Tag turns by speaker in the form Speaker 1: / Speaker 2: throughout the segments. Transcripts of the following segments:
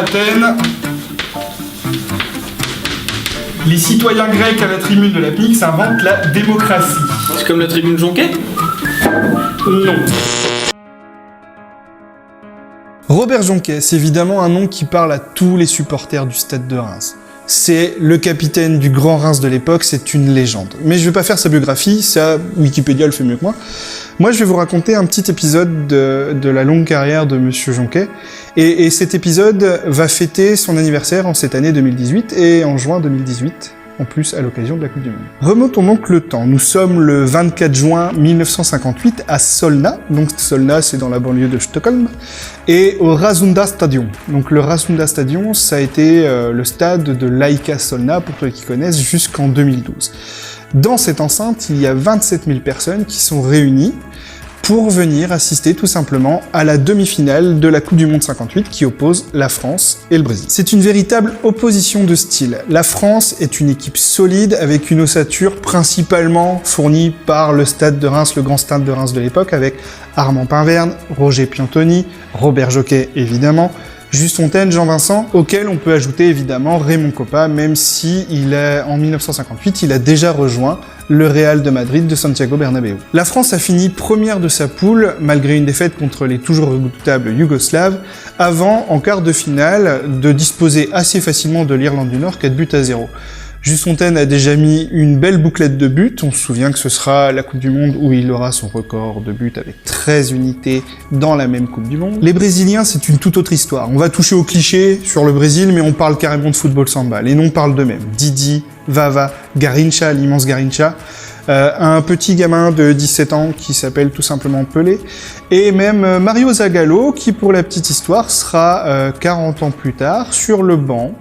Speaker 1: Athènes. Les citoyens grecs à la tribune de la Pnyx inventent la démocratie.
Speaker 2: C'est comme la tribune Jonquet ?
Speaker 1: Non.
Speaker 3: Robert Jonquet, c'est évidemment un nom qui parle à tous les supporters du Stade de Reims. C'est le capitaine du Grand Reims de l'époque, c'est une légende. Mais je vais pas faire sa biographie, ça, Wikipédia le fait mieux que moi. Moi, je vais vous raconter un petit épisode de la longue carrière de Monsieur Jonquet. Et cet épisode va fêter son anniversaire en cette année 2018 et en juin 2018, en plus à l'occasion de la Coupe du Monde. Remontons donc le temps. Nous sommes le 24 juin 1958 à Solna. Donc Solna, c'est dans la banlieue de Stockholm. Et au Rasunda Stadion. Donc le Rasunda Stadion, ça a été le stade de l'AIK Solna, pour ceux qui connaissent, jusqu'en 2012. Dans cette enceinte, il y a 27 000 personnes qui sont réunies pour venir assister tout simplement à la demi-finale de la Coupe du Monde 58 qui oppose la France et le Brésil. C'est une véritable opposition de style. La France est une équipe solide avec une ossature principalement fournie par le Stade de Reims, le grand stade de Reims de l'époque, avec Armand Pinverne, Roger Piantoni, Robert Jonquet évidemment, Just Fontaine, Jean Vincent, auquel on peut ajouter évidemment Raymond Kopa, même si en 1958, il a déjà rejoint le Real de Madrid de Santiago Bernabéu. La France a fini première de sa poule, malgré une défaite contre les toujours redoutables Yougoslaves, avant, en quart de finale, de disposer assez facilement de l'Irlande du Nord 4-0. Just Fontaine a déjà mis une belle bouclette de buts. On se souvient que ce sera la Coupe du Monde où il aura son record de buts avec 13 unités dans la même Coupe du Monde. Les Brésiliens, c'est une toute autre histoire. On va toucher aux clichés sur le Brésil, mais on parle carrément de football samba. Les noms parlent d'eux-mêmes. Didi, Vava, Garrincha, l'immense Garrincha, un petit gamin de 17 ans qui s'appelle tout simplement Pelé, et même Mario Zagallo, qui pour la petite histoire sera 40 ans plus tard sur le banc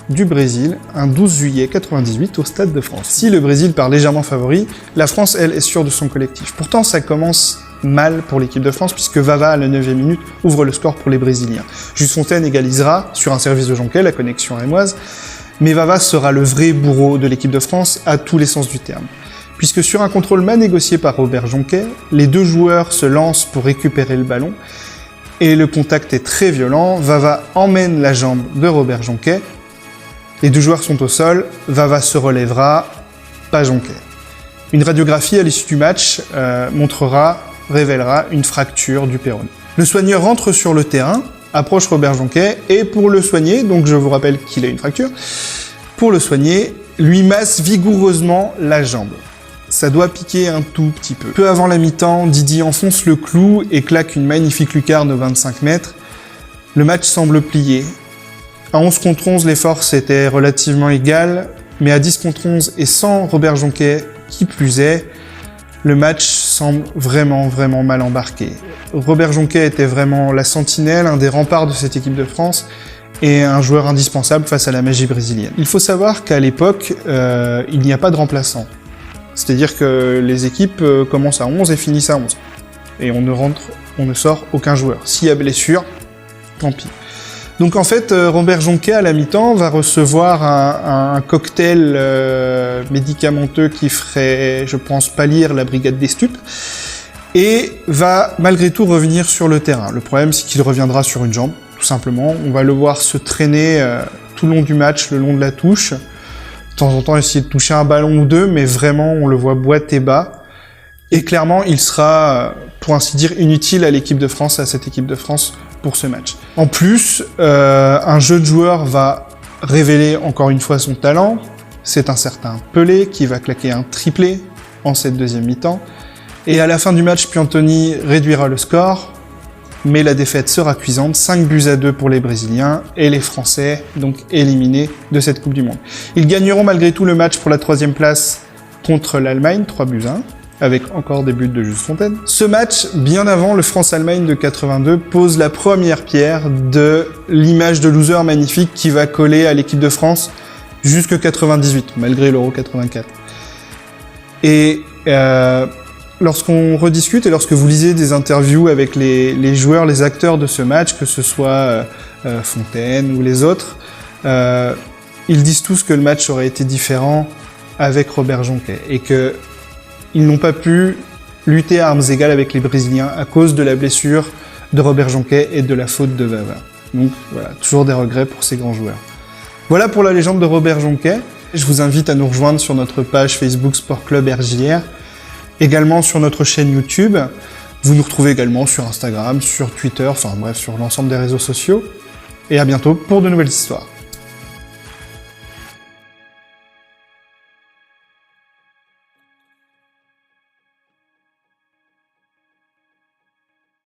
Speaker 3: du Brésil, un 12 juillet 98 au Stade de France. Si le Brésil part légèrement favori, la France, elle, est sûre de son collectif. Pourtant, ça commence mal pour l'équipe de France, puisque Vava, à la 9e minute, ouvre le score pour les Brésiliens. Just Fontaine égalisera sur un service de Jonquet, la connexion rémoise, mais Vava sera le vrai bourreau de l'équipe de France à tous les sens du terme. Puisque sur un contrôle mal négocié par Robert Jonquet, les deux joueurs se lancent pour récupérer le ballon, et le contact est très violent. Vava emmène la jambe de Robert Jonquet. Les deux joueurs sont au sol, Vava se relèvera, pas Jonquet. Une radiographie à l'issue du match révélera une fracture du péroné. Le soigneur rentre sur le terrain, approche Robert Jonquet, et pour le soigner, donc je vous rappelle qu'il a une fracture, pour le soigner, lui masse vigoureusement la jambe. Ça doit piquer un tout petit peu. Peu avant la mi-temps, Didi enfonce le clou et claque une magnifique lucarne aux 25 mètres. Le match semble plié. À 11 contre 11, les forces étaient relativement égales, mais à 10 contre 11 et sans Robert Jonquet, qui plus est, le match semble vraiment mal embarqué. Robert Jonquet était vraiment la sentinelle, un des remparts de cette équipe de France, et un joueur indispensable face à la magie brésilienne. Il faut savoir qu'à l'époque, il n'y a pas de remplaçant. C'est-à-dire que les équipes commencent à 11 et finissent à 11. Et on ne sort aucun joueur. S'il y a blessure, tant pis. Donc en fait, Robert Jonquet, à la mi-temps, va recevoir un cocktail médicamenteux qui ferait, je pense, pâlir la brigade des stupes, et va malgré tout revenir sur le terrain. Le problème, c'est qu'il reviendra sur une jambe, tout simplement. On va le voir se traîner tout le long du match, le long de la touche. De temps en temps, essayer de toucher un ballon ou deux, mais vraiment, on le voit boiter bas. Et clairement, il sera, pour ainsi dire, inutile à l'équipe de France, à cette équipe de France, pour ce match. En plus, un jeune joueur va révéler encore une fois son talent. C'est un certain Pelé qui va claquer un triplé en cette deuxième mi-temps. Et à la fin du match, Piantoni réduira le score, mais la défaite sera cuisante, 5-2 pour les Brésiliens, et les Français, donc éliminés de cette Coupe du Monde. Ils gagneront malgré tout le match pour la 3e place contre l'Allemagne, 3-1. Avec encore des buts de Just Fontaine. Ce match, bien avant le France-Allemagne de 82, pose la première pierre de l'image de loser magnifique qui va coller à l'équipe de France jusque 98, malgré l'Euro 84. Et lorsqu'on rediscute et lorsque vous lisez des interviews avec les joueurs, les acteurs de ce match, que ce soit Fontaine ou les autres, ils disent tous que le match aurait été différent avec Robert Jonquet et que ils n'ont pas pu lutter à armes égales avec les Brésiliens à cause de la blessure de Robert Jonquet et de la faute de Vava. Donc voilà, toujours des regrets pour ces grands joueurs. Voilà pour la légende de Robert Jonquet. Je vous invite à nous rejoindre sur notre page Facebook Sport Club RJR, également sur notre chaîne YouTube. Vous nous retrouvez également sur Instagram, sur Twitter, enfin bref, sur l'ensemble des réseaux sociaux. Et à bientôt pour de nouvelles histoires.